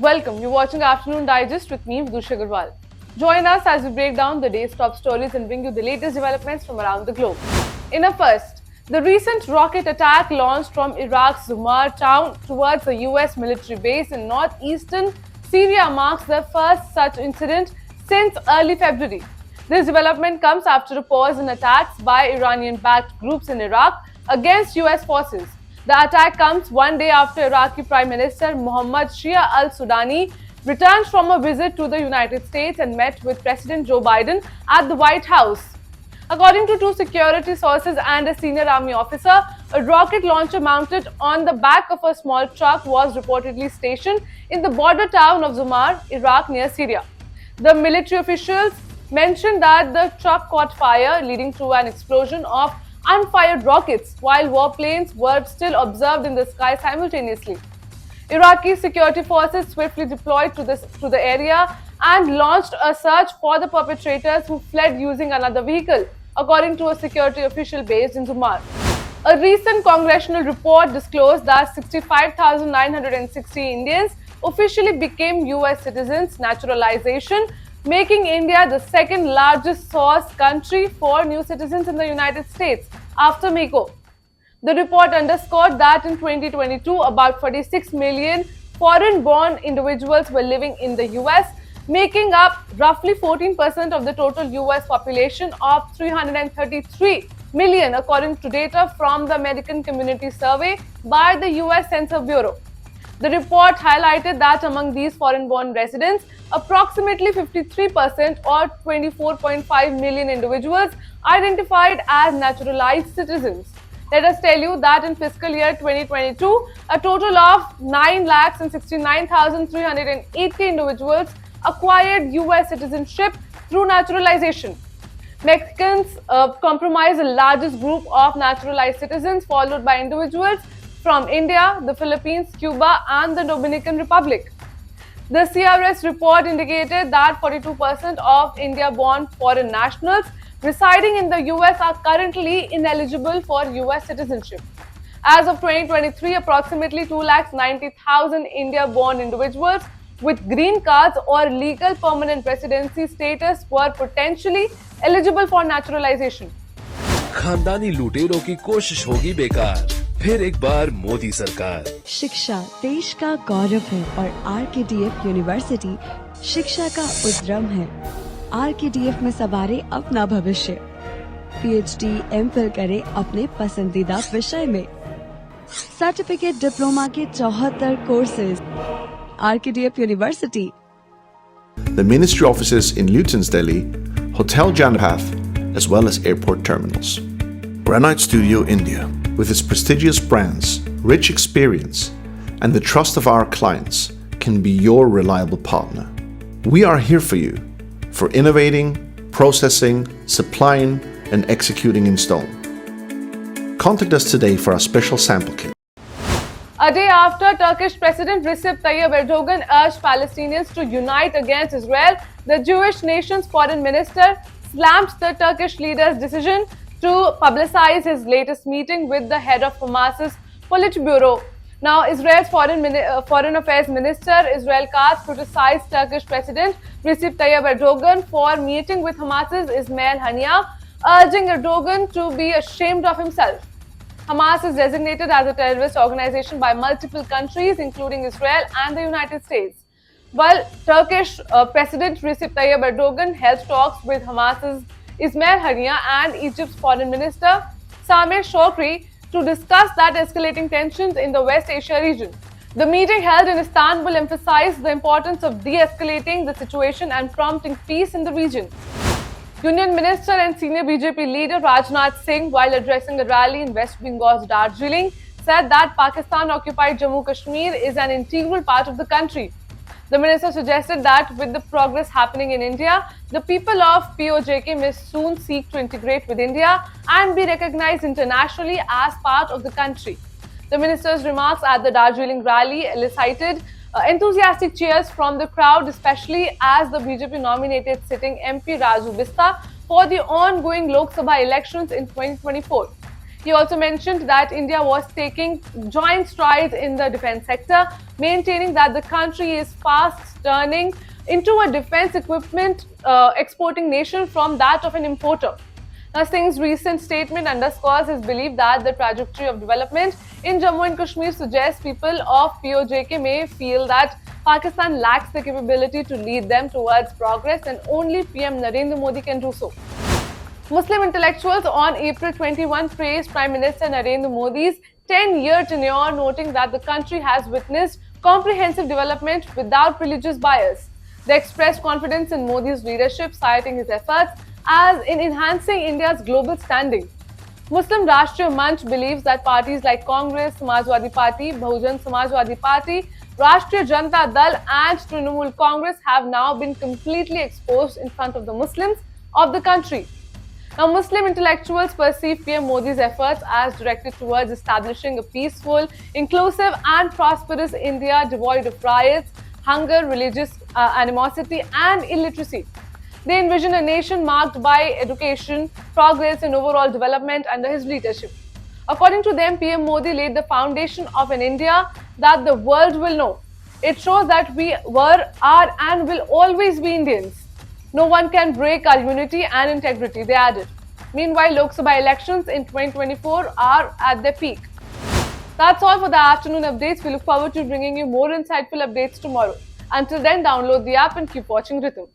Welcome. You're watching Afternoon Digest with me, Vidusha Agarwal. Join us as we break down the day's top stories and bring you the latest developments from around the globe. In a first, the recent rocket attack launched from Iraq's Zumar town towards a US military base in northeastern Syria marks the first such incident since early February. This development comes after a pause in attacks by Iranian-backed groups in Iraq against US forces. The attack comes one day after Iraqi Prime Minister Mohammad Shia al-Sudani returned from a visit to the United States and met with President Joe Biden at the White House. According to two security sources and a senior army officer, a rocket launcher mounted on the back of a small truck was reportedly stationed in the border town of Zumar, Iraq, near Syria. The military officials mentioned that the truck caught fire, leading to an explosion of unfired rockets, while warplanes were still observed in the sky simultaneously. Iraqi security forces swiftly deployed to the area and launched a search for the perpetrators who fled using another vehicle, according to a security official based in Zumar. A recent congressional report disclosed that 65,960 Indians officially became US citizens, naturalization making India the second largest source country for new citizens in the United States after Mexico. The report underscored that in 2022, about 46 million foreign-born individuals were living in the US, making up roughly 14% of the total US population of 333 million, according to data from the American Community Survey by the US Census Bureau. The report highlighted that among these foreign-born residents, approximately 53% or 24.5 million individuals identified as naturalized citizens. Let us tell you that in fiscal year 2022, a total of 9,69,380 individuals acquired US citizenship through naturalization. Mexicans comprise the largest group of naturalized citizens, followed by individuals from India, the Philippines, Cuba, and the Dominican Republic. The CRS report indicated that 42% of India-born foreign nationals residing in the US are currently ineligible for US citizenship. As of 2023, approximately 290,000 India-born individuals with green cards or legal permanent residency status were potentially eligible for naturalization. खानदानी लुटेरों की कोशिश होगी बेकार, फिर एक बार मोदी सरकार। शिक्षा देश का गौरव है और RKDF यूनिवर्सिटी शिक्षा का उद्यम है। RKDF में सवारे अपना भविष्य। PhD, MPhil करे अपने पसंदीदा विषय में। सर्टिफिकेट डिप्लोमा के 74 courses. RKDF university. The ministry offices in Luton's Delhi, Hotel Janpath, as well as airport terminals. Granite Studio India, with its prestigious brands, rich experience, and the trust of our clients, can be your reliable partner. We are here for you, for innovating, processing, supplying, and executing in stone. Contact us today for our special sample kit. A day after Turkish President Recep Tayyip Erdogan urged Palestinians to unite against Israel, the Jewish nation's foreign minister slammed the Turkish leader's decision to publicize his latest meeting with the head of Hamas's Politburo. Now, Israel's Foreign Affairs Minister Israel Katz criticized Turkish President Recep Tayyip Erdogan for meeting with Hamas's Ismail Haniyeh, urging Erdogan to be ashamed of himself. Hamas is designated as a terrorist organization by multiple countries, including Israel and the United States. While Turkish President Recep Tayyip Erdogan held talks with Hamas's Ismail Haniyeh and Egypt's Foreign Minister Sameh Shoukry to discuss that escalating tensions in the West Asia region. The meeting held in Istanbul emphasized the importance of de-escalating the situation and prompting peace in the region. Union Minister and senior BJP leader Rajnath Singh, while addressing a rally in West Bengal's Darjeeling, said that Pakistan-occupied Jammu Kashmir is an integral part of the country. The minister suggested that with the progress happening in India, the people of POJK may soon seek to integrate with India and be recognized internationally as part of the country. The minister's remarks at the Darjeeling rally elicited enthusiastic cheers from the crowd, especially as the BJP-nominated sitting MP Raju Bista for the ongoing Lok Sabha elections in 2024. He also mentioned that India was taking joint strides in the defense sector, maintaining that the country is fast turning into a defense equipment exporting nation from that of an importer. Now, Singh's recent statement underscores his belief that the trajectory of development in Jammu and Kashmir suggests people of POJK may feel that Pakistan lacks the capability to lead them towards progress and only PM Narendra Modi can do so. Muslim intellectuals on April 21 praised Prime Minister Narendra Modi's 10-year tenure, noting that the country has witnessed comprehensive development without religious bias. They expressed confidence in Modi's leadership, citing his efforts as in enhancing India's global standing. Muslim Rashtriya Manch believes that parties like Congress, Samajwadi Party, Bahujan Samajwadi Party, Rashtriya Janata Dal and Trinamool Congress have now been completely exposed in front of the Muslims of the country. Now, Muslim intellectuals perceive PM Modi's efforts as directed towards establishing a peaceful, inclusive and prosperous India devoid of riots, hunger, religious animosity and illiteracy. They envision a nation marked by education, progress and overall development under his leadership. According to them, PM Modi laid the foundation of an India that the world will know. It shows that we were, are and will always be Indians. No one can break our unity and integrity, they added. Meanwhile, Lok Sabha elections in 2024 are at their peak. That's all for the afternoon updates. We look forward to bringing you more insightful updates tomorrow. Until then, download the app and keep watching Rhythm.